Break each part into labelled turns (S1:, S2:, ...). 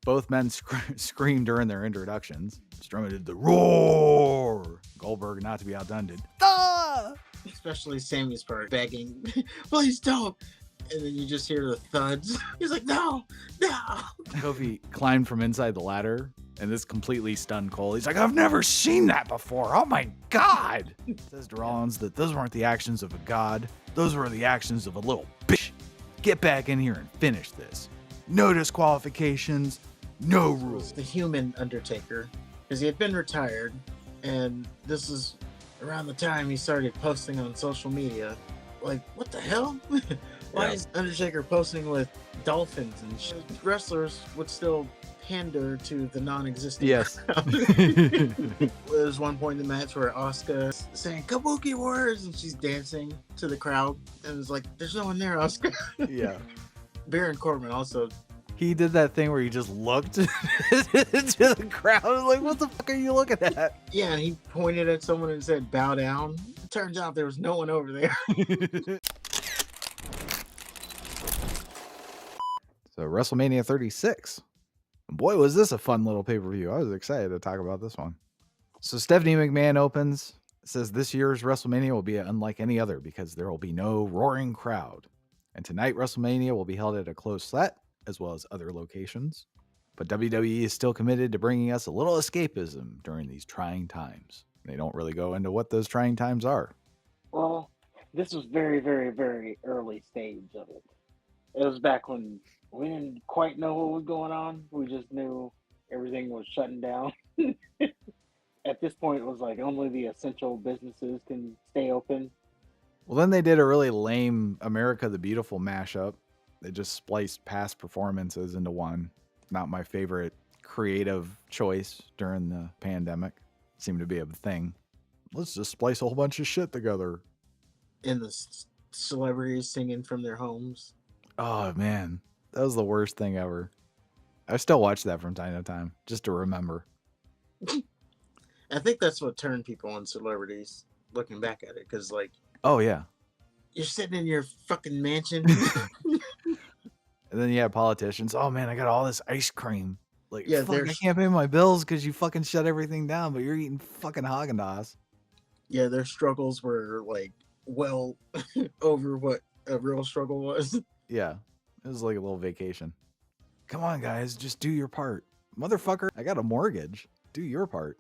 S1: Both men screamed during their introductions. Strowman did the roar. Goldberg, not to be outdone, did ah!
S2: Especially Sammy's part, begging, please don't. And then you just hear the thuds. He's like, no, no.
S1: Kofi climbed from inside the ladder, and this completely stunned Cole. He's like, I've never seen that before. Oh my God. Says to Rollins that those weren't the actions of a god. Those were the actions of a little bitch. Get back in here and finish this. No disqualifications, no rules.
S2: The human Undertaker, because he had been retired, and this is around the time he started posting on social media. Like, what the hell? Why is Undertaker posting with dolphins and shit? Wrestlers would still pander to the non-existent.
S1: Yes.
S2: There's one point in the match where Asuka's saying Kabuki words and she's dancing to the crowd, and it's like, there's no one there, Asuka.
S1: Yeah.
S2: Baron Corbin also.
S1: He did that thing where he just looked into the crowd. Like, what the fuck are you looking at?
S2: Yeah, and he pointed at someone and said, bow down. It turns out there was no one over there.
S1: So WrestleMania 36. Boy, was this a fun little pay-per-view. I was excited to talk about this one. So Stephanie McMahon opens, says this year's WrestleMania will be unlike any other because there will be no roaring crowd. And tonight, WrestleMania will be held at a closed set, as well as other locations. But WWE is still committed to bringing us a little escapism during these trying times. They don't really go into what those trying times are.
S3: Well, this was very, very, very early stage of it. It was back when we didn't quite know what was going on. We just knew everything was shutting down. At this point, it was like only the essential businesses can stay open.
S1: Well, then they did a really lame America the Beautiful mashup. They just spliced past performances into one. Not my favorite creative choice during the pandemic. Seemed to be a thing. Let's just splice a whole bunch of shit together.
S2: And the celebrities singing from their homes.
S1: Oh, man. That was the worst thing ever. I still watch that from time to time, just to remember.
S2: I think that's what turned people on celebrities, looking back at it. Because, like,
S1: oh, yeah.
S2: You're sitting in your fucking mansion.
S1: And then you have politicians. Oh, man, I got all this ice cream. Like,
S2: yeah,
S1: fuck, I can't pay my bills because you fucking shut everything down, but you're eating fucking Haagen-Dazs.
S2: Yeah, their struggles were, like, well over what a real struggle was.
S1: Yeah, it was like a little vacation. Come on, guys, just do your part. Motherfucker, I got a mortgage. Do your part.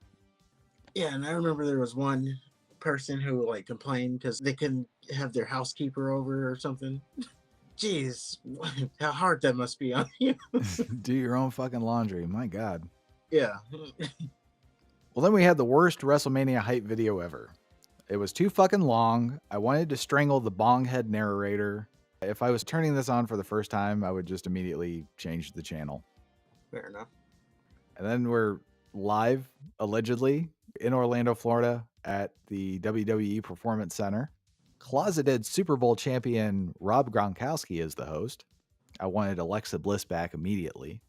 S2: Yeah, and I remember there was one person who, like, complained because they couldn't have their housekeeper over or something. Jeez, how hard that must be on you.
S1: Do your own fucking laundry. My God.
S2: Yeah.
S1: Well, then we had the worst WrestleMania hype video ever. It was too fucking long. I wanted to strangle the bonghead narrator. If I was turning this on for the first time, I would just immediately change the channel.
S2: Fair enough.
S1: And then we're live, allegedly, in Orlando, Florida, at the WWE Performance Center. Closeted Super Bowl champion Rob Gronkowski is the host. I wanted Alexa Bliss back immediately.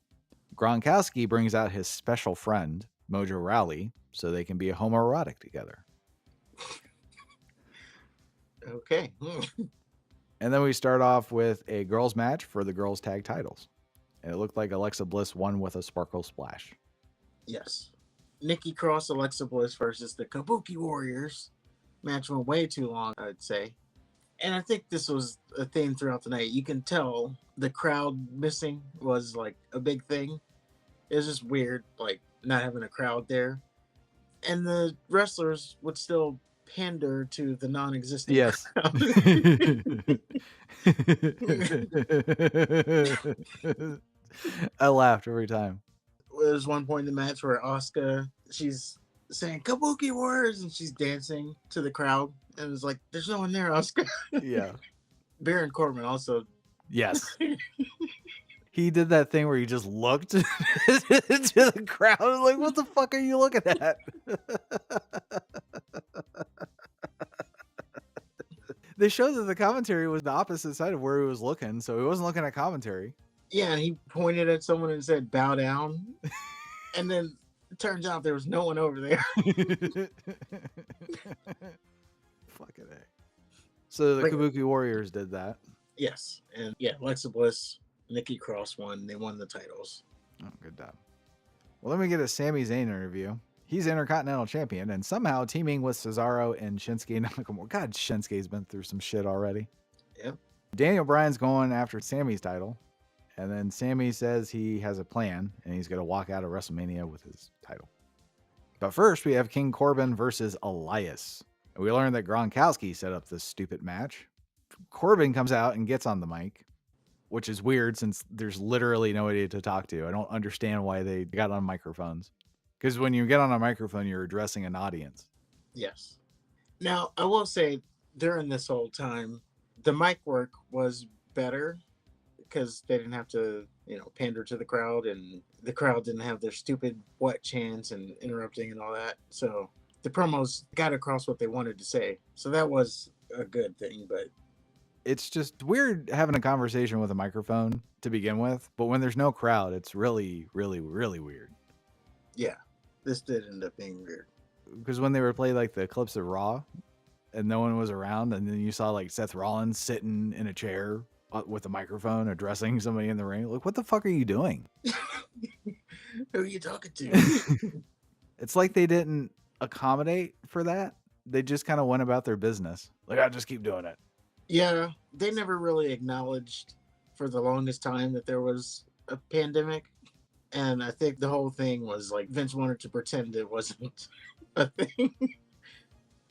S1: Gronkowski brings out his special friend, Mojo Rawley, so they can be homoerotic together.
S2: Okay.
S1: And then we start off with a girls match for the girls tag titles. And it looked like Alexa Bliss won with a sparkle splash.
S2: Yes. Nikki Cross, Alexa Bliss versus the Kabuki Warriors. Match went way too long, I'd say. And I think this was a theme throughout the night. You can tell the crowd missing was like a big thing. It was just weird, like not having a crowd there. And the wrestlers would still pander to the non-existent
S1: yes. I laughed every time.
S2: There's one point in the match where Asuka, she's saying Kabuki words and she's dancing to the crowd, and it's like, there's no one there, Asuka.
S1: Yeah.
S2: Baron Corbin also.
S1: Yes. He did that thing where he just looked into the crowd. Like, what the fuck are you looking at? They showed that the commentary was the opposite side of where he was looking, so he wasn't looking at commentary.
S2: Yeah, and he pointed at someone and said, bow down. And then it turns out there was no one over there.
S1: Fucking A. So the Kabuki Warriors did that.
S2: Yes. And yeah, Alexa Bliss, Nikki Cross won. They won the titles.
S1: Oh, good job. Well, let me get a Sami Zayn interview. He's Intercontinental Champion and somehow teaming with Cesaro and Shinsuke Nakamura. God, Shinsuke's been through some shit already.
S2: Yep.
S1: Daniel Bryan's going after Sammy's title. And then Sammy says he has a plan and he's going to walk out of WrestleMania with his title. But first, we have King Corbin versus Elias. And we learn that Gronkowski set up this stupid match. Corbin comes out and gets on the mic, which is weird since there's literally nobody to talk to. I don't understand why they got on microphones. Because when you get on a microphone, you're addressing an audience.
S2: Yes. Now, I will say, during this whole time, the mic work was better because they didn't have to, pander to the crowd, and the crowd didn't have their stupid what chants and interrupting and all that. So the promos got across what they wanted to say. So that was a good thing, but
S1: it's just weird having a conversation with a microphone to begin with, but when there's no crowd, it's really, really, really weird.
S2: Yeah, this did end up being weird.
S1: Because when they would play like the clips of Raw and no one was around, and then you saw like Seth Rollins sitting in a chair with a microphone addressing somebody in the ring, like, what the fuck are you doing?
S2: Who are you talking to?
S1: It's like they didn't accommodate for that. They just kind of went about their business. Like, I'll just keep doing it.
S2: Yeah, they never really acknowledged for the longest time that there was a pandemic. And I think the whole thing was like Vince wanted to pretend it wasn't a thing.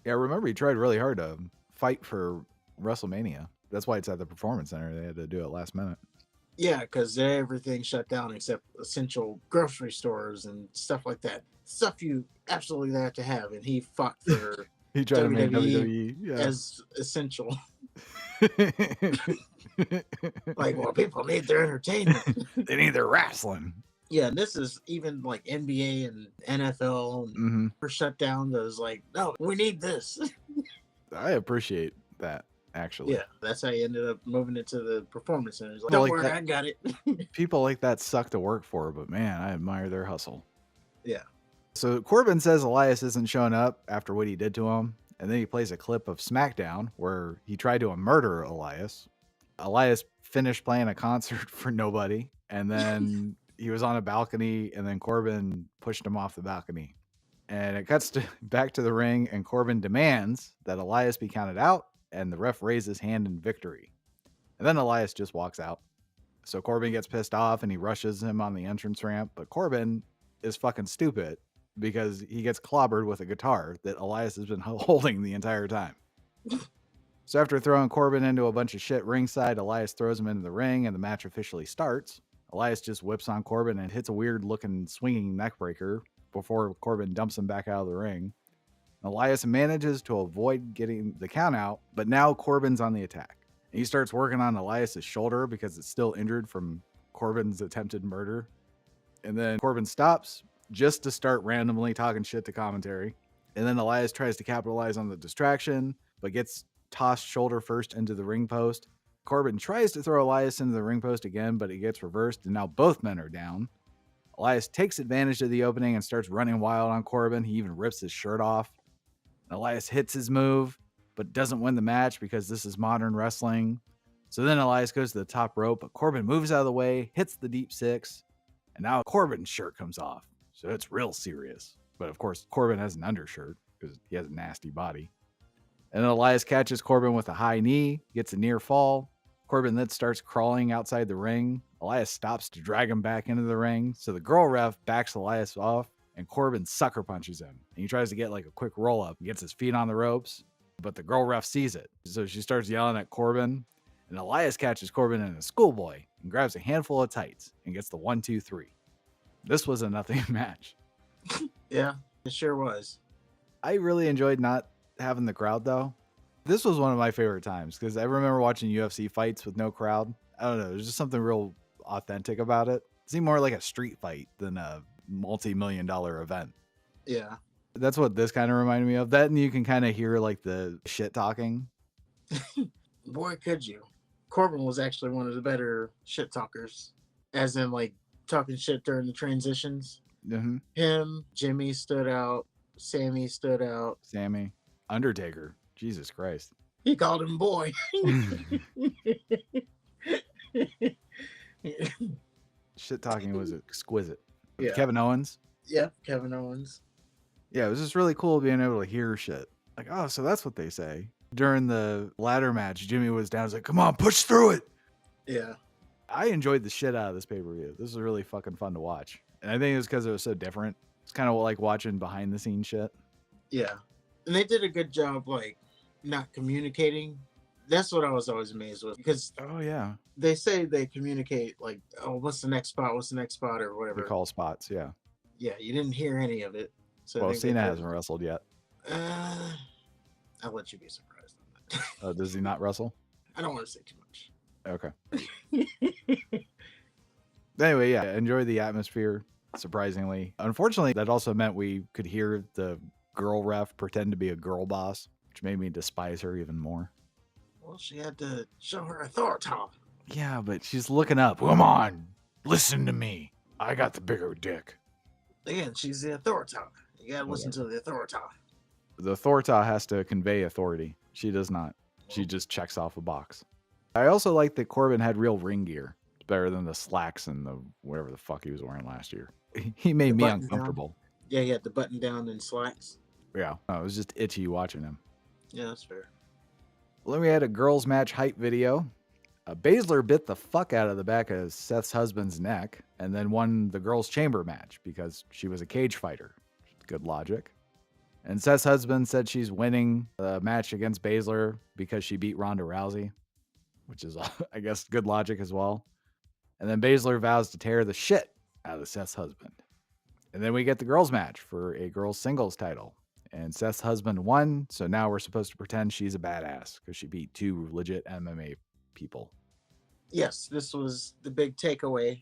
S1: Yeah, I remember he tried really hard to fight for WrestleMania. That's why it's at the Performance Center. They had to do it last minute.
S2: Yeah, because everything shut down except essential grocery stores and stuff like that. Stuff you absolutely have to have. And he fought for
S1: He tried to make
S2: WWE
S1: WWE
S2: as essential. Like, well, people need their entertainment.
S1: They need their wrestling.
S2: Yeah, and this is even like NBA and NFL were shut down. That was like, no, we need this.
S1: I appreciate that, actually.
S2: Yeah, that's how you ended up moving it to the Performance Center. Like, don't worry, I got it.
S1: People like that suck to work for, but man, I admire their hustle.
S2: Yeah.
S1: So Corbin says Elias isn't showing up after what he did to him, and then he plays a clip of SmackDown where he tried to murder Elias. Elias finished playing a concert for nobody, and then he was on a balcony, and then Corbin pushed him off the balcony. And it cuts back to the ring, and Corbin demands that Elias be counted out, and the ref raises his hand in victory. And then Elias just walks out. So Corbin gets pissed off, and he rushes him on the entrance ramp, but Corbin is fucking stupid because he gets clobbered with a guitar that Elias has been holding the entire time. So after throwing Corbin into a bunch of shit ringside, Elias throws him into the ring, and the match officially starts. Elias just whips on Corbin and hits a weird-looking swinging neckbreaker before Corbin dumps him back out of the ring. Elias manages to avoid getting the count out, but now Corbin's on the attack. And he starts working on Elias' shoulder because it's still injured from Corbin's attempted murder. And then Corbin stops just to start randomly talking shit to commentary. And then Elias tries to capitalize on the distraction, but gets tossed shoulder first into the ring post. Corbin tries to throw Elias into the ring post again, but it gets reversed, and now both men are down. Elias takes advantage of the opening and starts running wild on Corbin. He even rips his shirt off. And Elias hits his move, but doesn't win the match because this is modern wrestling. So then Elias goes to the top rope, but Corbin moves out of the way, hits the deep six, and now Corbin's shirt comes off. So it's real serious. But of course, Corbin has an undershirt because he has a nasty body. And then Elias catches Corbin with a high knee, gets a near fall. Corbin then starts crawling outside the ring. Elias stops to drag him back into the ring. So the girl ref backs Elias off, and Corbin sucker punches him. And he tries to get like a quick roll up. He gets his feet on the ropes, but the girl ref sees it. So she starts yelling at Corbin, and Elias catches Corbin in a schoolboy and grabs a handful of tights and gets the 1, 2, 3. This was a nothing match.
S2: Yeah, it sure was.
S1: I really enjoyed not having the crowd though. This was one of my favorite times because I remember watching UFC fights with no crowd. I don't know, there's just something real authentic about it. It seemed more like a street fight than a multi-million-dollar event.
S2: Yeah.
S1: That's what this kind of reminded me of. That, and you can kind of hear like the shit talking.
S2: Boy, could you. Corbin was actually one of the better shit talkers, as in like talking shit during the transitions.
S1: Mm-hmm.
S2: Him, Jimmy stood out. Sammy stood out.
S1: Sammy. Undertaker. Jesus Christ.
S2: He called him boy.
S1: Shit talking was exquisite.
S2: Yeah.
S1: Kevin Owens.
S2: Yeah, Kevin Owens.
S1: Yeah, it was just really cool being able to hear shit. Like, oh, so that's what they say. During the ladder match, Jimmy was down. He's like, come on, push through it.
S2: Yeah.
S1: I enjoyed the shit out of this pay-per-view. This was really fucking fun to watch. And I think it was because it was so different. It's kind of like watching behind the scenes shit.
S2: Yeah. And they did a good job, like, not communicating. That's what I was always amazed with. Because
S1: Oh, yeah.
S2: they say they communicate, like, oh, what's the next spot? What's the next spot? Or
S1: They
S2: whatever.
S1: call spots, yeah.
S2: Yeah, you didn't hear any of it. So I
S1: Well,
S2: think
S1: Cena hasn't wrestled yet.
S2: I'll let you be surprised on that.
S1: Does he not wrestle?
S2: I don't want to say too much.
S1: Okay. Anyway, yeah, enjoy the atmosphere, surprisingly. Unfortunately, that also meant we could hear the girl ref pretend to be a girl boss, which made me despise her even more.
S2: Well, she had to show her authority.
S1: Yeah, but she's looking up. Come on, listen to me. I got the bigger dick.
S2: Again, she's the authority. You gotta listen to the authority.
S1: The authority has to convey authority. She does not. She just checks off a box. I also like that Corbin had real ring gear. It's better than the slacks and the whatever the fuck he was wearing last year. He made me uncomfortable.
S2: Yeah, he had the button down and slacks.
S1: Yeah, it was just itchy watching him.
S2: Yeah, that's fair.
S1: Well, then we had a girls' match hype video. Baszler bit the fuck out of the back of Seth's husband's neck and then won the girls' chamber match because she was a cage fighter. Good logic. And Seth's husband said she's winning the match against Baszler because she beat Ronda Rousey, which is, I guess, good logic as well. And then Baszler vows to tear the shit out of Seth's husband. And then we get the girls' match for a girls' singles title. And Seth's husband won, so now we're supposed to pretend she's a badass because she beat 2 legit MMA people.
S2: Yes, this was the big takeaway.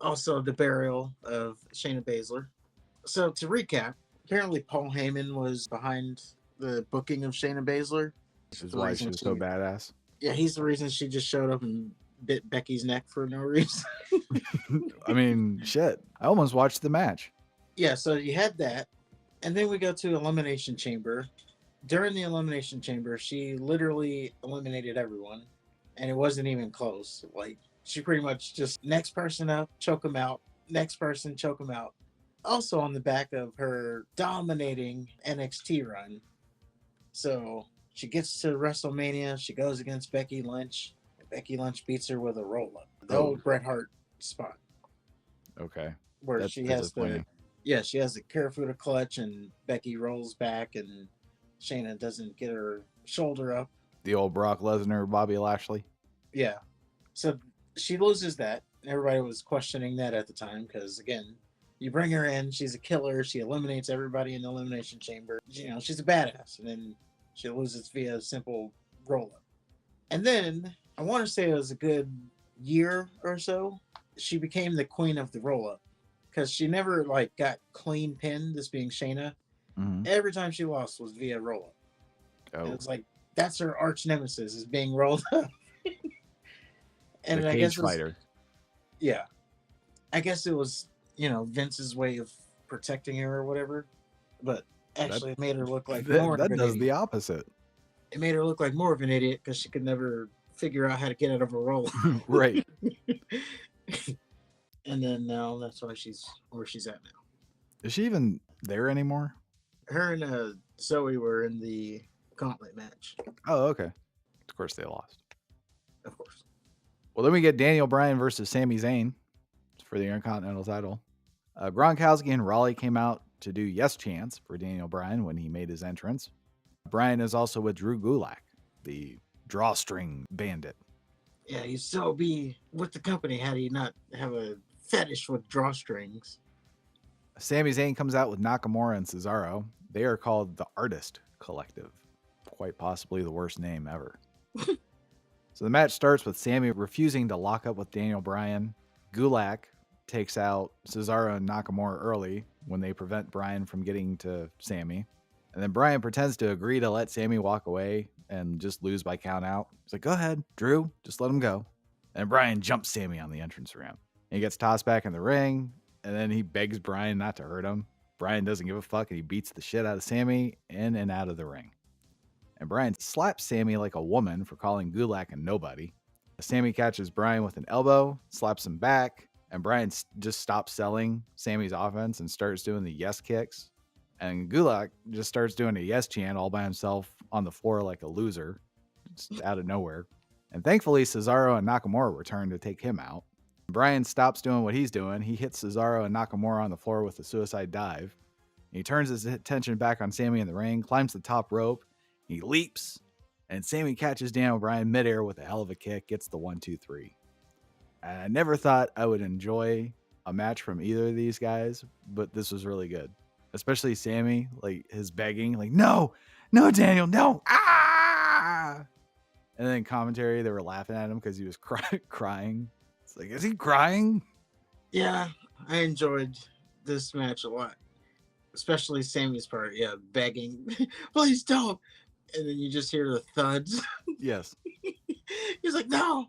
S2: Also, the burial of Shayna Baszler. So, to recap, apparently Paul Heyman was behind the booking of Shayna Baszler.
S1: Which is why she was so badass.
S2: Yeah, he's the reason she just showed up and bit Becky's neck for no reason.
S1: I mean, shit. I almost watched the match.
S2: Yeah, so you had that. And then we go to Elimination Chamber. During the Elimination Chamber, she literally eliminated everyone. And it wasn't even close. Like, she pretty much just next person up, choke them out. Next person, choke them out. Also on the back of her dominating NXT run. So she gets to WrestleMania. She goes against Becky Lynch. And Becky Lynch beats her with a roll-up. The old Bret Hart spot.
S1: Okay.
S2: Where she has the... Yeah, she has the Karafuda clutch and Becky rolls back and Shayna doesn't get her shoulder up.
S1: The old Brock Lesnar, Bobby Lashley.
S2: Yeah. So she loses that. Everybody was questioning that at the time because, again, you bring her in, she's a killer. She eliminates everybody in the Elimination Chamber. You know, she's a badass. And then she loses via a simple roll-up. And then, I want to say it was a good year or so, she became the queen of the roll-up. Because she never got clean pinned, this being Shayna.
S1: Mm-hmm.
S2: Every time she lost was via roll-up.
S1: Oh.
S2: And it's like, that's her arch nemesis, is being rolled up. And
S1: the cage fighter.
S2: Yeah. I guess it was, Vince's way of protecting her or whatever. But actually, it made her look like more of an idiot.
S1: That does the opposite.
S2: It made her look like more of an idiot because she could never figure out how to get out of a roll.
S1: Right.
S2: And then now that's why she's where she's at now.
S1: Is she even there anymore?
S2: Her and Zoe were in the gauntlet match.
S1: Oh, okay. Of course they lost.
S2: Of course.
S1: Well, then we get Daniel Bryan versus Sami Zayn for the Intercontinental title. Gronkowski and Raleigh came out to do yes chants for Daniel Bryan when he made his entrance. Bryan is also with Drew Gulak, the drawstring bandit.
S2: Yeah, he'd still be with the company had he not have a fetish with drawstrings.
S1: Sami Zayn comes out with Nakamura and Cesaro. They are called the Artist Collective. Quite possibly the worst name ever. So the match starts with Sami refusing to lock up with Daniel Bryan. Gulak takes out Cesaro and Nakamura early when they prevent Bryan from getting to Sami. And then Bryan pretends to agree to let Sami walk away and just lose by count out. He's like, go ahead, Drew, just let him go. And Bryan jumps Sami on the entrance ramp. And he gets tossed back in the ring, and then he begs Bryan not to hurt him. Bryan doesn't give a fuck, and he beats the shit out of Sami in and out of the ring. And Bryan slaps Sami like a woman for calling Gulak a nobody. Sami catches Bryan with an elbow, slaps him back, And Bryan just stops selling Sammy's offense and starts doing the yes kicks. And Gulak just starts doing a yes chant all by himself on the floor like a loser, just out of nowhere. And thankfully, Cesaro and Nakamura return to take him out. Bryan stops doing what he's doing. He hits Cesaro and Nakamura on the floor with a suicide dive. He turns his attention back on Sammy in the ring, climbs the top rope, he leaps, and Sammy catches Daniel Bryan midair with a hell of a kick, gets the 1-2-3. And I never thought I would enjoy a match from either of these guys, but this was really good. Especially Sammy, like his begging, like, no, Daniel, no, ah! And then commentary, they were laughing at him because he was crying. It's like, is he crying?
S2: Yeah, I enjoyed this match a lot, especially Sammy's part. Yeah, begging, please don't. And then you just hear the thuds.
S1: Yes.
S2: He's like, no.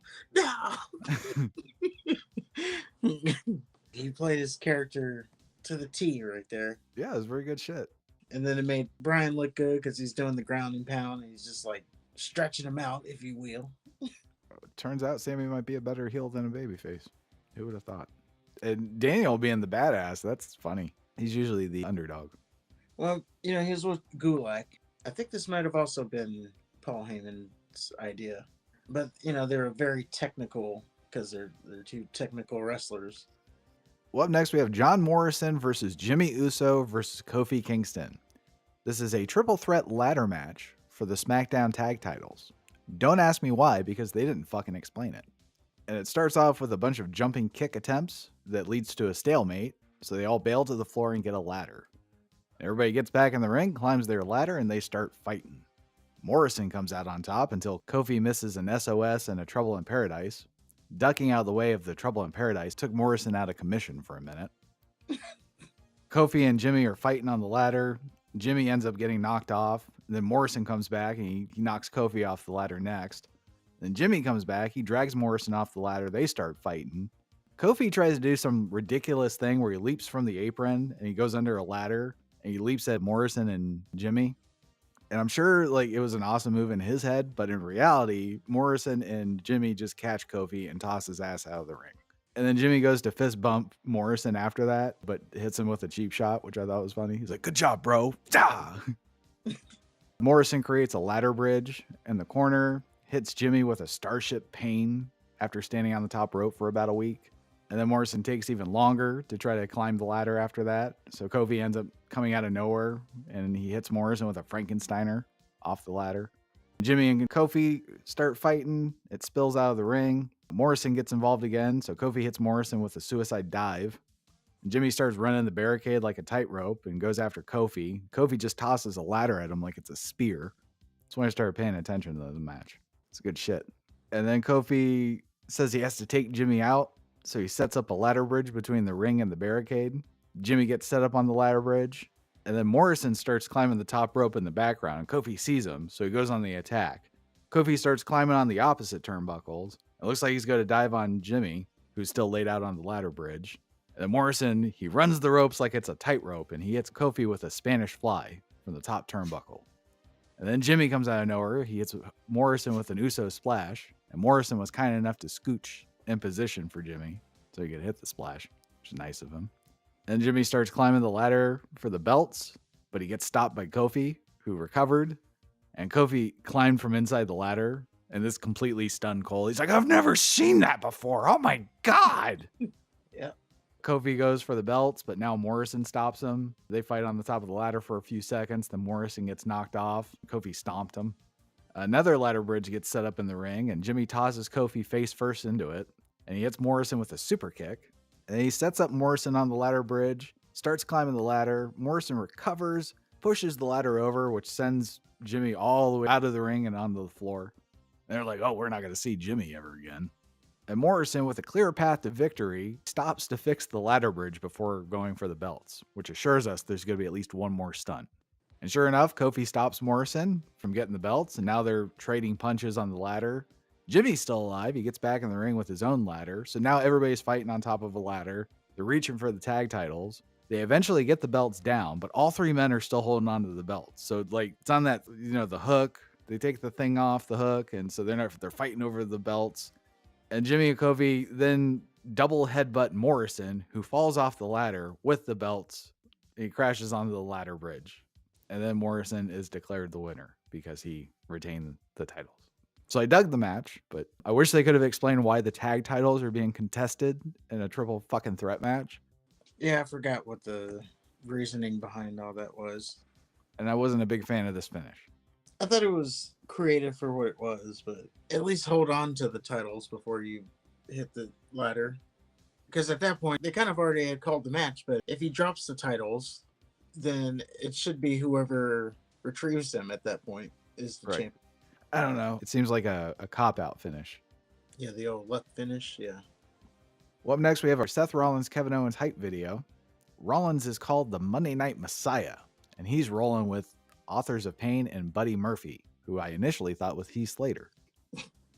S2: He played his character to the T right there.
S1: Yeah, it was very good shit.
S2: And then it made Bryan look good because he's doing the ground and pound and he's just like stretching him out, if you will.
S1: Turns out Sammy might be a better heel than a babyface. Who would have thought? And Daniel being the badass, that's funny. He's usually the underdog.
S2: Well, he was with Gulak. I think this might have also been Paul Heyman's idea. But, they're very technical because they're two technical wrestlers.
S1: Well, up next we have John Morrison versus Jimmy Uso versus Kofi Kingston. This is a triple threat ladder match for the SmackDown tag titles. Don't ask me why, because they didn't fucking explain it. And it starts off with a bunch of jumping kick attempts that leads to a stalemate, so they all bail to the floor and get a ladder. Everybody gets back in the ring, climbs their ladder, and they start fighting. Morrison comes out on top until Kofi misses an SOS and a Trouble in Paradise. Ducking out of the way of the Trouble in Paradise took Morrison out of commission for a minute. Kofi and Jimmy are fighting on the ladder. Jimmy ends up getting knocked off. Then Morrison comes back and he knocks Kofi off the ladder next. Then Jimmy comes back. He drags Morrison off the ladder. They start fighting. Kofi tries to do some ridiculous thing where he leaps from the apron and he goes under a ladder and he leaps at Morrison and Jimmy. And I'm sure it was an awesome move in his head, but in reality, Morrison and Jimmy just catch Kofi and toss his ass out of the ring. And then Jimmy goes to fist bump Morrison after that, but hits him with a cheap shot, which I thought was funny. He's like, good job, bro. Morrison creates a ladder bridge in the corner, hits Jimmy with a Starship Pain after standing on the top rope for about a week. And then Morrison takes even longer to try to climb the ladder after that. So Kofi ends up coming out of nowhere and he hits Morrison with a Frankensteiner off the ladder. Jimmy and Kofi start fighting. It spills out of the ring. Morrison gets involved again. So Kofi hits Morrison with a suicide dive. Jimmy starts running the barricade like a tightrope and goes after Kofi. Kofi just tosses a ladder at him like it's a spear. That's when I started paying attention to the match. It's good shit. And then Kofi says he has to take Jimmy out. So he sets up a ladder bridge between the ring and the barricade. Jimmy gets set up on the ladder bridge. And then Morrison starts climbing the top rope in the background. And Kofi sees him, so he goes on the attack. Kofi starts climbing on the opposite turnbuckles. It looks like he's going to dive on Jimmy, who's still laid out on the ladder bridge. And then Morrison, he runs the ropes like it's a tightrope, and he hits Kofi with a Spanish fly from the top turnbuckle. And then Jimmy comes out of nowhere. He hits Morrison with an Uso splash. And Morrison was kind enough to scooch in position for Jimmy so he could hit the splash, which is nice of him. And Jimmy starts climbing the ladder for the belts, but he gets stopped by Kofi, who recovered. And Kofi climbed from inside the ladder, and this completely stunned Cole. He's like, I've never seen that before. Oh my God.
S2: Yeah.
S1: Kofi goes for the belts, but now Morrison stops him. They fight on the top of the ladder for a few seconds. Then Morrison gets knocked off. Kofi stomped him. Another ladder bridge gets set up in the ring, and Jimmy tosses Kofi face first into it. And he hits Morrison with a super kick. And then he sets up Morrison on the ladder bridge, starts climbing the ladder. Morrison recovers, pushes the ladder over, which sends Jimmy all the way out of the ring and onto the floor. And they're like, oh, we're not going to see Jimmy ever again. And Morrison, with a clear path to victory, stops to fix the ladder bridge before going for the belts, which assures us there's going to be at least one more stunt. And sure enough, Kofi stops Morrison from getting the belts, and now they're trading punches on the ladder. Jimmy's still alive. He gets back in the ring with his own ladder. So now everybody's fighting on top of a ladder. They're reaching for the tag titles. They eventually get the belts down, but all three men are still holding on to the belts. So it's on that, the hook. They take the thing off the hook, and so they're fighting over the belts. And Jimmy and Kofi then double headbutt Morrison, who falls off the ladder with the belts. He crashes onto the ladder bridge. And then Morrison is declared the winner because he retained the titles. So I dug the match, but I wish they could have explained why the tag titles are being contested in a triple fucking threat match.
S2: Yeah, I forgot what the reasoning behind all that was.
S1: And I wasn't a big fan of this finish.
S2: I thought it was creative for what it was, but at least hold on to the titles before you hit the ladder. Because at that point, they kind of already had called the match, but if he drops the titles, then it should be whoever retrieves them at that point is the champion.
S1: I don't know. It seems like a cop-out finish.
S2: Yeah, the old left finish, yeah.
S1: Well, up next, we have our Seth Rollins, Kevin Owens hype video. Rollins is called the Monday Night Messiah, and he's rolling with Authors of Pain and Buddy Murphy, who I initially thought was Heath Slater.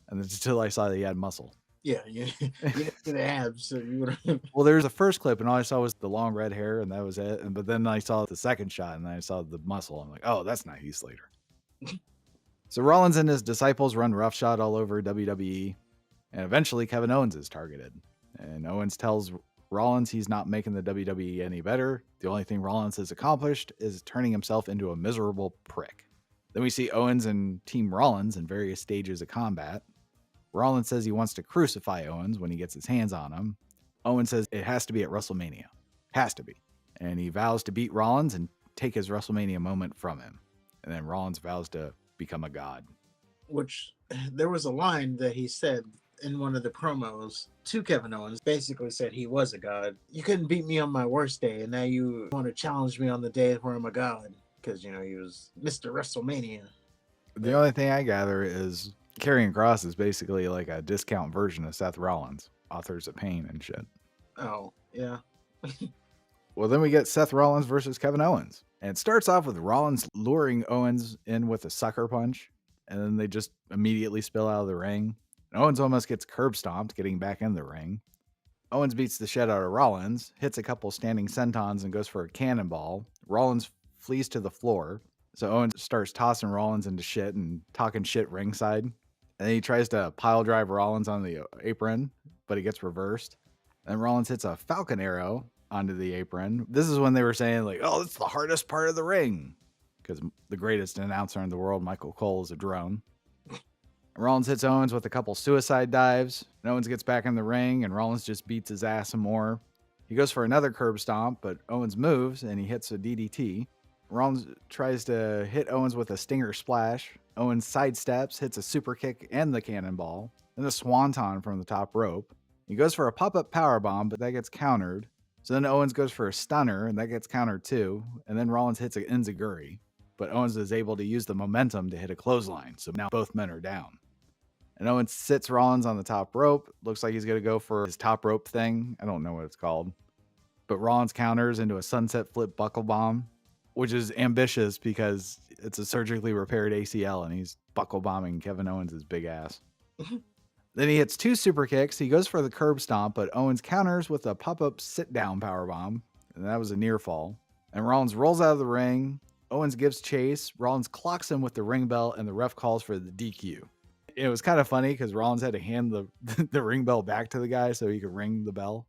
S1: And until I saw that he had muscle.
S2: Yeah, you didn't see the abs, so you would have.
S1: Well, there's a first clip, and all I saw was the long red hair, and that was it. But then I saw the second shot, and I saw the muscle. I'm like, oh, that's not Heath Slater. So Rollins and his disciples run roughshod all over WWE, and eventually Kevin Owens is targeted. And Owens tells Rollins he's not making the WWE any better. The only thing Rollins has accomplished is turning himself into a miserable prick. Then we see Owens and Team Rollins in various stages of combat. Rollins says he wants to crucify Owens when he gets his hands on him. Owens says it has to be at WrestleMania. Has to be. And he vows to beat Rollins and take his WrestleMania moment from him. And then Rollins vows to become a god.
S2: Which, there was a line that he said in one of the promos to Kevin Owens, basically said he was a god. You couldn't beat me on my worst day, and now you want to challenge me on the day where I'm a god. Because, he was Mr. WrestleMania.
S1: The only thing I gather is Karrion Kross is basically like a discount version of Seth Rollins, Authors of Pain and shit.
S2: Oh, yeah.
S1: Well, then we get Seth Rollins versus Kevin Owens. And it starts off with Rollins luring Owens in with a sucker punch, and then they just immediately spill out of the ring. And Owens almost gets curb stomped, getting back in the ring. Owens beats the shit out of Rollins, hits a couple standing sentons, and goes for a cannonball. Rollins flees to the floor. So Owens starts tossing Rollins into shit and talking shit ringside. And then he tries to pile drive Rollins on the apron, but he gets reversed. And Rollins hits a Falcon Arrow onto the apron. This is when they were saying, like, oh, it's the hardest part of the ring. Because the greatest announcer in the world, Michael Cole, is a drone. Rollins hits Owens with a couple suicide dives. And Owens gets back in the ring, and Rollins just beats his ass some more. He goes for another curb stomp, but Owens moves, and he hits a DDT. Rollins tries to hit Owens with a stinger splash. Owens sidesteps, hits a super kick and the cannonball, then a swanton from the top rope. He goes for a pop-up powerbomb, but that gets countered. So then Owens goes for a stunner, and that gets countered too. And then Rollins hits an enziguri, but Owens is able to use the momentum to hit a clothesline. So now both men are down. And Owens sits Rollins on the top rope. Looks like he's going to go for his top rope thing. I don't know what it's called. But Rollins counters into a sunset flip buckle bomb, which is ambitious because it's a surgically repaired ACL, and he's buckle bombing Kevin Owens' big ass. Then he hits two super kicks. He goes for the curb stomp, but Owens counters with a pop-up sit-down powerbomb, and that was a near fall. And Rollins rolls out of the ring. Owens gives chase. Rollins clocks him with the ring bell, and the ref calls for the DQ. It was kind of funny because Rollins had to hand the ring bell back to the guy so he could ring the bell.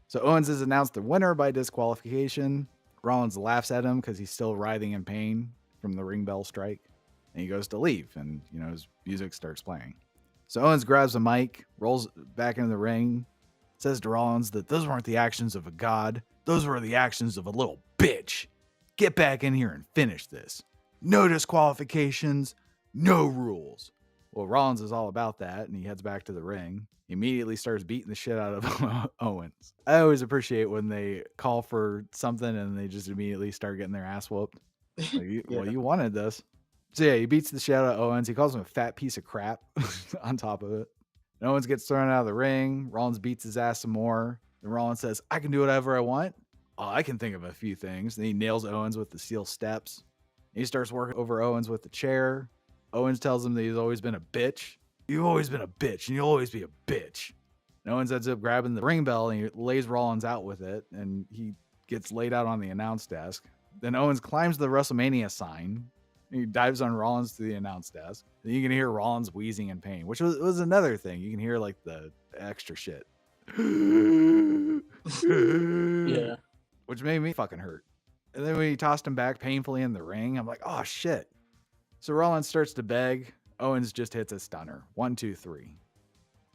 S1: So Owens is announced the winner by disqualification. Rollins laughs at him because he's still writhing in pain from the ring bell strike. And he goes to leave, and his music starts playing. So Owens grabs a mic, rolls back into the ring, says to Rollins that those weren't the actions of a god. Those were the actions of a little bitch. Get back in here and finish this. No disqualifications, no rules. Well, Rollins is all about that, and he heads back to the ring. He immediately starts beating the shit out of Owens. I always appreciate when they call for something and they just immediately start getting their ass whooped. Like, well, you wanted this. So yeah, he beats the shit out of Owens. He calls him a fat piece of crap on top of it. And Owens gets thrown out of the ring. Rollins beats his ass some more. And Rollins says, I can do whatever I want. Oh, I can think of a few things. And he nails Owens with the steel steps. He starts working over Owens with the chair. Owens tells him that he's always been a bitch. You've always been a bitch, and you'll always be a bitch. And Owens ends up grabbing the ring bell, and he lays Rollins out with it, and he gets laid out on the announce desk. Then Owens climbs the WrestleMania sign. He dives on Rollins to the announce desk. And you can hear Rollins wheezing in pain, which was another thing. You can hear like the extra shit.
S2: Yeah.
S1: Which made me fucking hurt. And then when he tossed him back painfully in the ring, I'm like, oh shit. So Rollins starts to beg. Owens just hits a stunner. 1, 2, 3.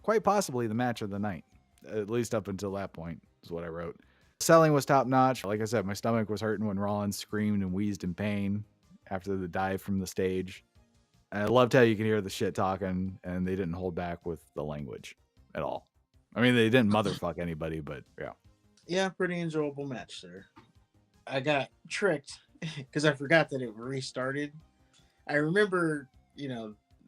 S1: Quite possibly the match of the night. At least up until that point, is what I wrote. Selling was top notch. Like I said, my stomach was hurting when Rollins screamed and wheezed in pain after the dive from the stage. And I loved how you could hear the shit talking, and they didn't hold back with the language at all. I mean, they didn't motherfuck anybody, but yeah.
S2: Yeah, pretty enjoyable match there. I got tricked because I forgot that it restarted. I remember,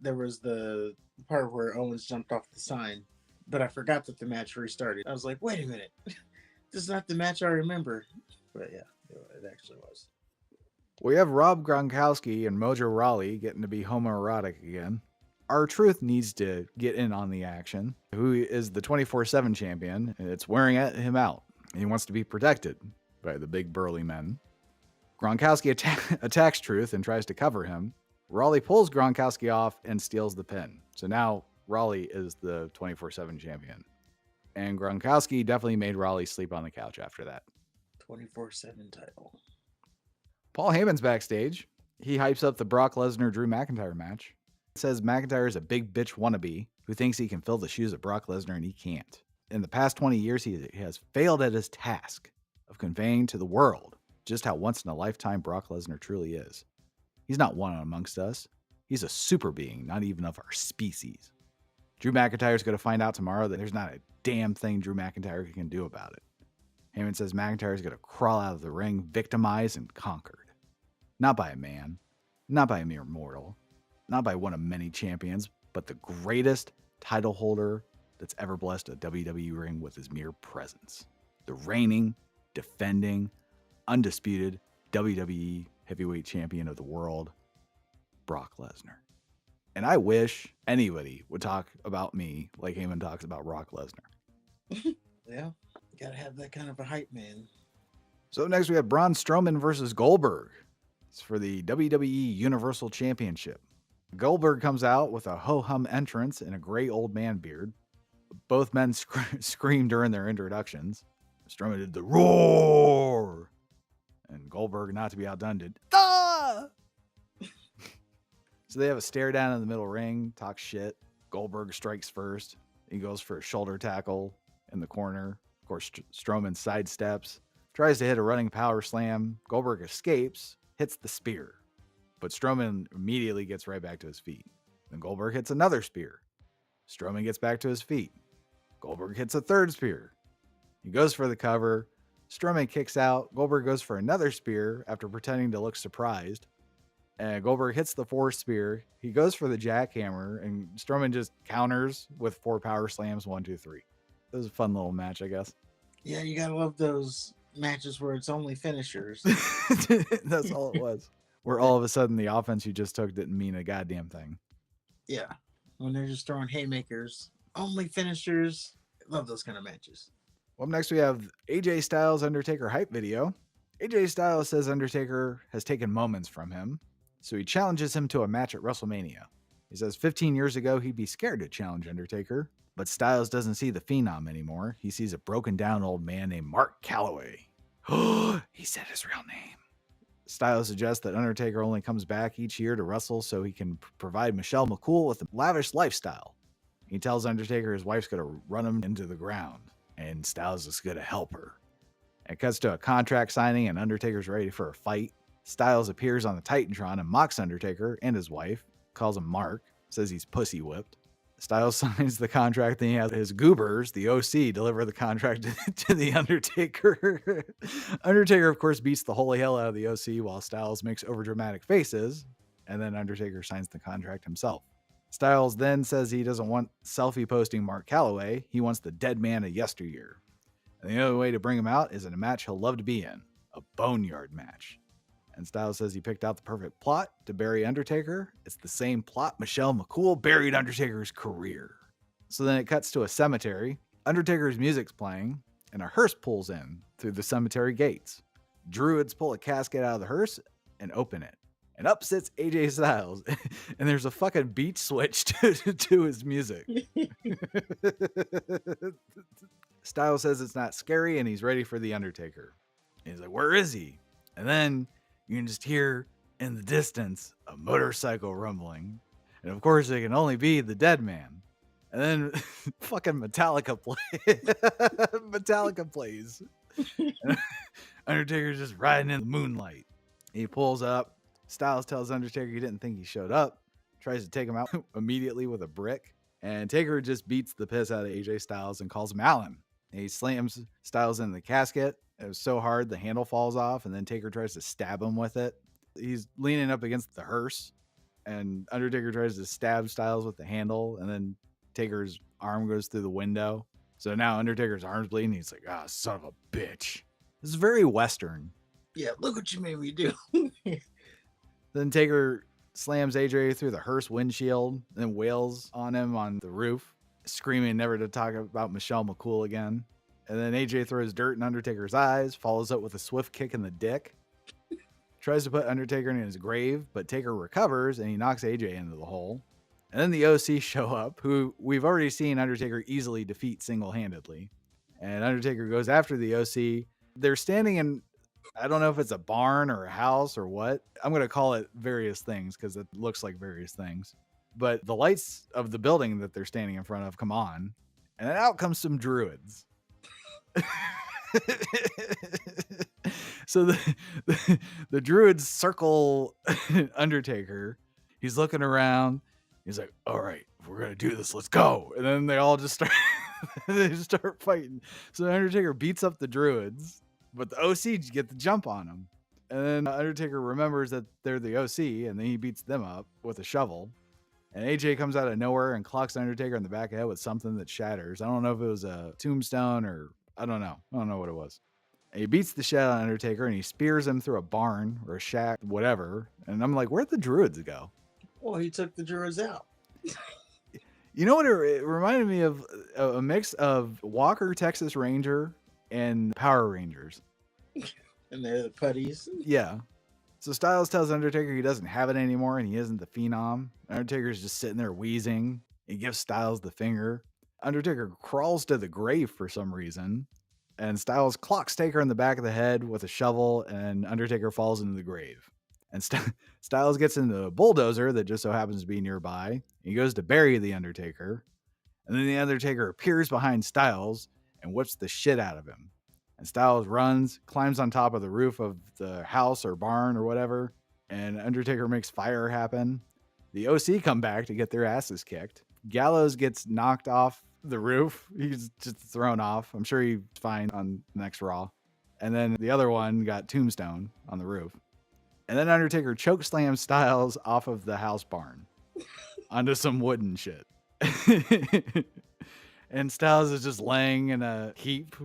S2: there was the part where Owens jumped off the sign, but I forgot that the match restarted. I was like, wait a minute. This is not the match I remember. But yeah, it actually was.
S1: We have Rob Gronkowski and Mojo Rawley getting to be homoerotic again. R-Truth needs to get in on the action, who is the 24/7 champion, and it's wearing him out. He wants to be protected by the big burly men. Gronkowski attacks Truth and tries to cover him. Rawley pulls Gronkowski off and steals the pin. So now Rawley is the 24/7 champion. And Gronkowski definitely made Rawley sleep on the couch after that.
S2: 24/7 title.
S1: Paul Heyman's backstage. He hypes up the Brock Lesnar-Drew McIntyre match. Says McIntyre is a big bitch wannabe who thinks he can fill the shoes of Brock Lesnar and he can't. In the past 20 years, he has failed at his task of conveying to the world just how once-in-a-lifetime Brock Lesnar truly is. He's not one amongst us. He's a super being, not even of our species. Drew McIntyre's going to find out tomorrow that there's not a damn thing Drew McIntyre can do about it. Heyman says McIntyre's going to crawl out of the ring, victimized and conquered. Not by a man, not by a mere mortal, not by one of many champions, but the greatest title holder that's ever blessed a WWE ring with his mere presence. The reigning, defending, undisputed WWE heavyweight champion of the world, Brock Lesnar. And I wish anybody would talk about me like Heyman talks about Brock Lesnar.
S2: Yeah, gotta have that kind of a hype man.
S1: So next we have Braun Strowman versus Goldberg. It's for the WWE Universal Championship. Goldberg comes out with a ho-hum entrance and a gray old man beard. Both men scream during their introductions. Strowman did the roar. And Goldberg, not to be outdone, did ah! So they have a stare down in the middle ring, talk shit. Goldberg strikes first. He goes for a shoulder tackle in the corner. Of course, Strowman sidesteps, tries to hit a running power slam. Goldberg escapes, hits the spear. But Strowman immediately gets right back to his feet. Then Goldberg hits another spear. Strowman gets back to his feet. Goldberg hits a third spear. He goes for the cover. Strowman kicks out. Goldberg goes for another spear after pretending to look surprised. And Goldberg hits the fourth spear. He goes for the jackhammer, and Strowman just counters with 4 power slams, 1, 2, 3. It was a fun little match, I guess.
S2: Yeah, you gotta love those matches where it's only finishers.
S1: That's all it was. Where all of a sudden the offense you just took didn't mean a goddamn thing.
S2: Yeah, when they're just throwing haymakers, only finishers. Love those kind of matches.
S1: Well, up next we have AJ Styles Undertaker hype video. AJ Styles says Undertaker has taken moments from him, so he challenges him to a match at WrestleMania. He says 15 years ago he'd be scared to challenge Undertaker, but Styles doesn't see the Phenom anymore. He sees a broken down old man named Mark Calloway. He said his real name. Styles suggests that Undertaker only comes back each year to wrestle so he can provide Michelle McCool with a lavish lifestyle. He tells Undertaker his wife's going to run him into the ground, and Styles is going to help her. It cuts to a contract signing, and Undertaker's ready for a fight. Styles appears on the Titantron and mocks Undertaker and his wife, calls him Mark, says he's pussy whipped. Styles signs the contract, then he has his goobers, the OC, deliver the contract to the Undertaker. Undertaker, of course, beats the holy hell out of the OC while Styles makes overdramatic faces, and then Undertaker signs the contract himself. Styles then says he doesn't want selfie posting Mark Calloway, he wants the dead man of yesteryear. And the only way to bring him out is in a match he'll love to be in, a boneyard match. And Styles says he picked out the perfect plot to bury Undertaker. It's the same plot Michelle McCool buried Undertaker's career. So then it cuts to a cemetery. Undertaker's music's playing, and a hearse pulls in through the cemetery gates. Druids pull a casket out of the hearse and open it. And up sits AJ Styles, and there's a fucking beat switch to his music. Styles says it's not scary and he's ready for The Undertaker. And he's like, where is he? And then you can just hear in the distance a motorcycle rumbling. And of course, it can only be the dead man. And then fucking Metallica plays. And Undertaker's just riding in the moonlight. He pulls up. Styles tells Undertaker he didn't think he showed up. Tries to take him out immediately with a brick. And Taker just beats the piss out of AJ Styles and calls him Alan. And he slams Styles in the casket. It was so hard the handle falls off, and then Taker tries to stab him with it. He's leaning up against the hearse, and Undertaker tries to stab Styles with the handle, and then Taker's arm goes through the window. So now Undertaker's arm's bleeding. He's like, ah, son of a bitch. This is very Western.
S2: Yeah, look what you made me do.
S1: Then Taker slams AJ through the hearse windshield and wails on him on the roof, screaming never to talk about Michelle McCool again. And then AJ throws dirt in Undertaker's eyes, follows up with a swift kick in the dick, tries to put Undertaker in his grave, but Taker recovers and he knocks AJ into the hole. And then the OC show up, who we've already seen Undertaker easily defeat single-handedly. And Undertaker goes after the OC. They're standing in, I don't know if it's a barn or a house or what. I'm going to call it various things because it looks like various things. But the lights of the building that they're standing in front of come on. And then out comes some druids. So the druids circle Undertaker. He's looking around. He's like, all right, if we're going to do this, let's go. And then they all just start fighting. So the Undertaker beats up the druids, but the OC get the jump on him. And then Undertaker remembers that they're the OC, and then he beats them up with a shovel. And AJ comes out of nowhere and clocks Undertaker in the back of the head with something that shatters. I don't know if it was a tombstone or I don't know. I don't know what it was. And he beats the shit out of Undertaker and he spears him through a barn or a shack, whatever. And I'm like, where'd the druids go?
S2: Well, he took the druids out.
S1: You know what? It reminded me of a mix of Walker, Texas Ranger, and Power Rangers.
S2: And they're the putties.
S1: Yeah. So Styles tells Undertaker he doesn't have it anymore and he isn't the Phenom. Undertaker's just sitting there wheezing. He gives Styles the finger. Undertaker crawls to the grave for some reason. And Styles clocks Taker in the back of the head with a shovel and Undertaker falls into the grave. And Styles gets into a bulldozer that just so happens to be nearby. He goes to bury the Undertaker. And then the Undertaker appears behind Styles and whips the shit out of him. And Styles runs, climbs on top of the roof of the house or barn or whatever. And Undertaker makes fire happen. The OC come back to get their asses kicked. Gallows gets knocked off the roof. He's just thrown off. I'm sure he's fine on next Raw. And then the other one got Tombstone on the roof. And then Undertaker chokeslams Styles off of the house barn onto some wooden shit. And Styles is just laying in a heap.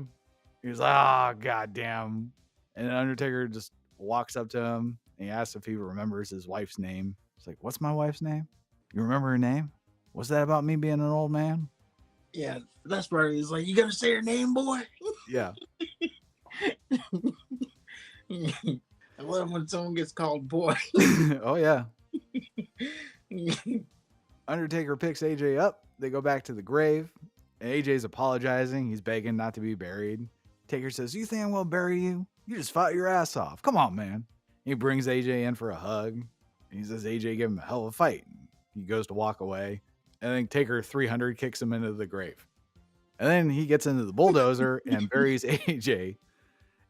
S1: He's like, oh, goddamn. And then Undertaker just walks up to him and he asks if he remembers his wife's name. He's like, what's my wife's name? You remember her name? What's that about me being an old man?
S2: Yeah, that's part. He's like, you gonna say her name, boy?
S1: Yeah.
S2: I love when someone gets called boy.
S1: Oh, yeah. Undertaker picks AJ up. They go back to the grave. And AJ's apologizing. He's begging not to be buried. Taker says, you think I'm going to bury you? You just fought your ass off. Come on, man. He brings AJ in for a hug. And he says AJ gave him a hell of a fight. He goes to walk away. And then Taker 300 kicks him into the grave. And then he gets into the bulldozer and buries AJ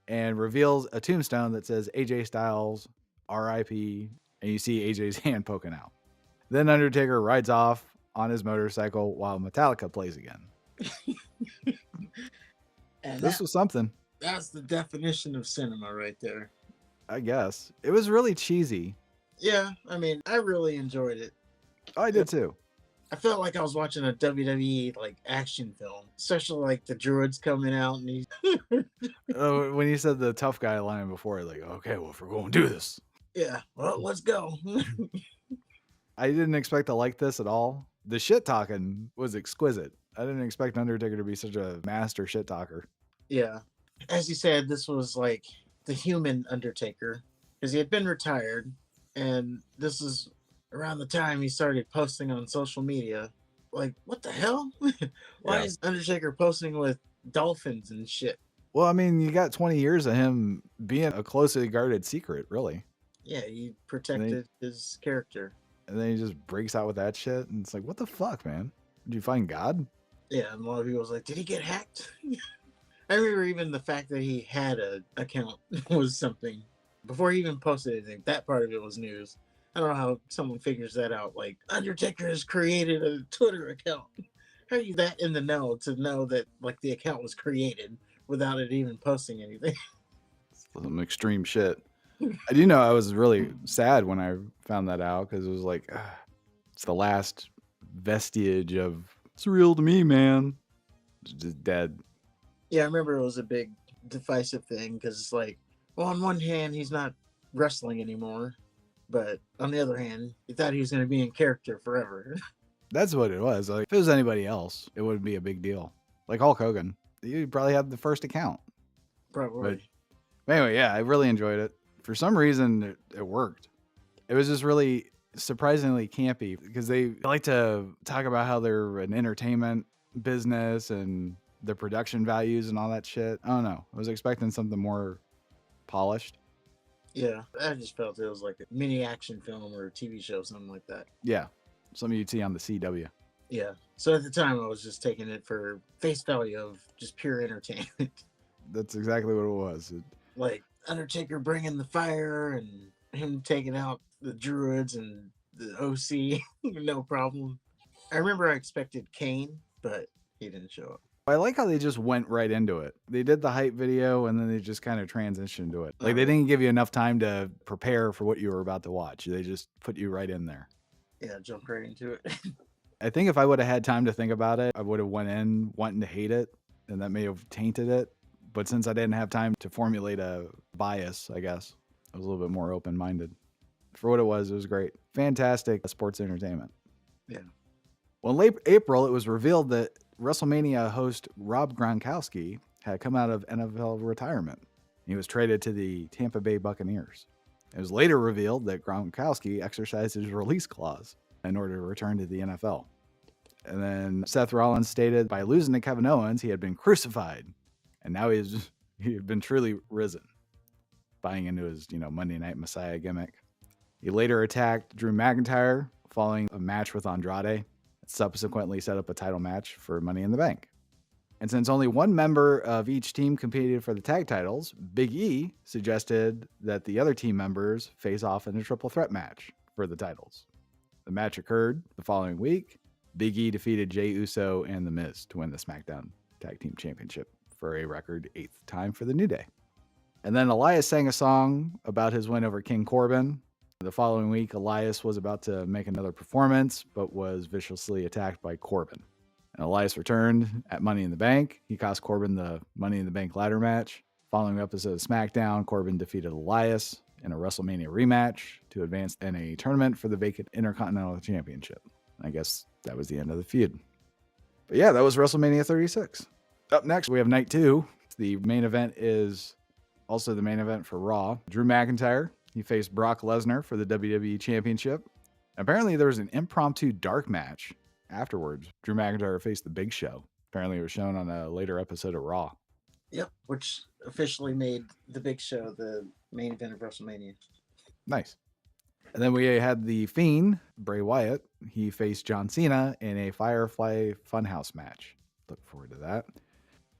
S1: and reveals a tombstone that says AJ Styles, R.I.P. And you see AJ's hand poking out. Then Undertaker rides off on his motorcycle while Metallica plays again.
S2: And
S1: this was something.
S2: That's the definition of cinema right there.
S1: I guess. It was really cheesy.
S2: Yeah, I mean, I really enjoyed it.
S1: Oh, I did too.
S2: I felt like I was watching a WWE like action film, especially like the druids coming out and he's
S1: When you said the tough guy line before, like, okay, well, if we're going to do this.
S2: Yeah, well, let's go.
S1: I didn't expect to like this at all. The shit talking was exquisite. I didn't expect Undertaker to be such a master shit talker.
S2: Yeah. As you said, this was like the human Undertaker because he had been retired. And this is around the time he started posting on social media. Like, what the hell? Why is Undertaker posting with dolphins and shit.
S1: Well, I mean, you got 20 years of him being a closely guarded secret, really.
S2: Yeah, he
S1: And
S2: protected his character.
S1: then he just breaks out with that shit. And it's like, what the fuck, man? Did you find God?
S2: Yeah, and a lot of people was like, did he get hacked? I remember even the fact that he had an account was something. Before he even posted anything, that part of it was news. I don't know how someone figures that out. Like, Undertaker has created a Twitter account. How are you that in the know to know that like the account was created without it even posting anything?
S1: Some extreme shit. I do know I was really sad when I found that out because it was like, it's the last vestige of it's real to me, man. It's just dead.
S2: Yeah, I remember it was a big divisive thing because it's like, well, on one hand, he's not wrestling anymore, but on the other hand, he thought he was going to be in character forever.
S1: That's what it was. Like, if it was anybody else, it wouldn't be a big deal. Like Hulk Hogan, you probably had the first account.
S2: Probably.
S1: But anyway, yeah, I really enjoyed it. For some reason, it worked. It was just really surprisingly campy because they like to talk about how they're an entertainment business and the production values and all that shit. I don't know. I was expecting something more polished.
S2: Yeah, I just felt it was like a mini action film or a TV show, something like that.
S1: Yeah, something you'd see on the CW.
S2: Yeah. So at the time, I was just taking it for face value of just pure entertainment.
S1: That's exactly what it was.
S2: Like Undertaker bringing the fire and him taking out the druids and the OC, no problem. I remember I expected Kane, but he didn't show up.
S1: I like how they just went right into it. They did the hype video and then they just kind of transitioned to it. Like they didn't give you enough time to prepare for what you were about to watch. They just put you right in there.
S2: Yeah, jumped right into it.
S1: I think if I would have had time to think about it, I would have went in wanting to hate it, and that may have tainted it. But since I didn't have time to formulate a bias, I guess I was a little bit more open-minded. For what it was great. Fantastic sports entertainment.
S2: Yeah.
S1: Well, in late April, it was revealed that WrestleMania host Rob Gronkowski had come out of NFL retirement. He was traded to the Tampa Bay Buccaneers. It was later revealed that Gronkowski exercised his release clause in order to return to the NFL. And then Seth Rollins stated by losing to Kevin Owens, he had been crucified. And now he had been truly risen, buying into his, Monday Night Messiah gimmick. He later attacked Drew McIntyre following a match with Andrade, subsequently set up a title match for Money in the Bank. And since only one member of each team competed for the tag titles, Big E suggested that the other team members face off in a triple threat match for the titles. The match occurred the following week. Big E defeated Jey Uso and The Miz to win the SmackDown Tag Team Championship for a record 8th time for the New Day. And then Elias sang a song about his win over King Corbin. The following week, Elias was about to make another performance, but was viciously attacked by Corbin. And Elias returned at Money in the Bank. He cost Corbin the Money in the Bank ladder match. Following episode of SmackDown, Corbin defeated Elias in a WrestleMania rematch to advance in a tournament for the vacant Intercontinental Championship. And I guess that was the end of the feud. But yeah, that was WrestleMania 36. Up next, we have night 2. The main event is also the main event for Raw. Drew McIntyre, he faced Brock Lesnar for the WWE Championship. Apparently, there was an impromptu dark match afterwards. Drew McIntyre faced the Big Show. Apparently, it was shown on a later episode of Raw.
S2: Yep, which officially made the Big Show the main event of WrestleMania.
S1: Nice. And then we had the Fiend, Bray Wyatt. He faced John Cena in a Firefly Funhouse match. Look forward to that.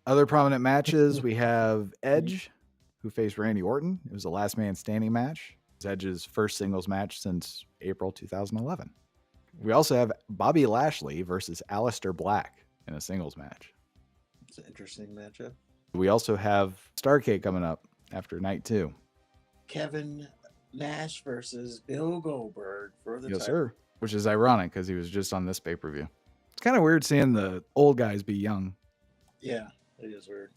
S1: Other prominent matches, we have Edge, who faced Randy Orton. It was a last man standing match. It was Edge's first singles match since April 2011. We also have Bobby Lashley versus Aleister Black in a singles match.
S2: It's an interesting matchup.
S1: We also have Starrcade coming up after night 2.
S2: Kevin Nash versus Bill Goldberg for the title.
S1: Sir. Which is ironic because he was just on this pay-per-view. It's kind of weird seeing the old guys be young.
S2: Yeah, it is weird.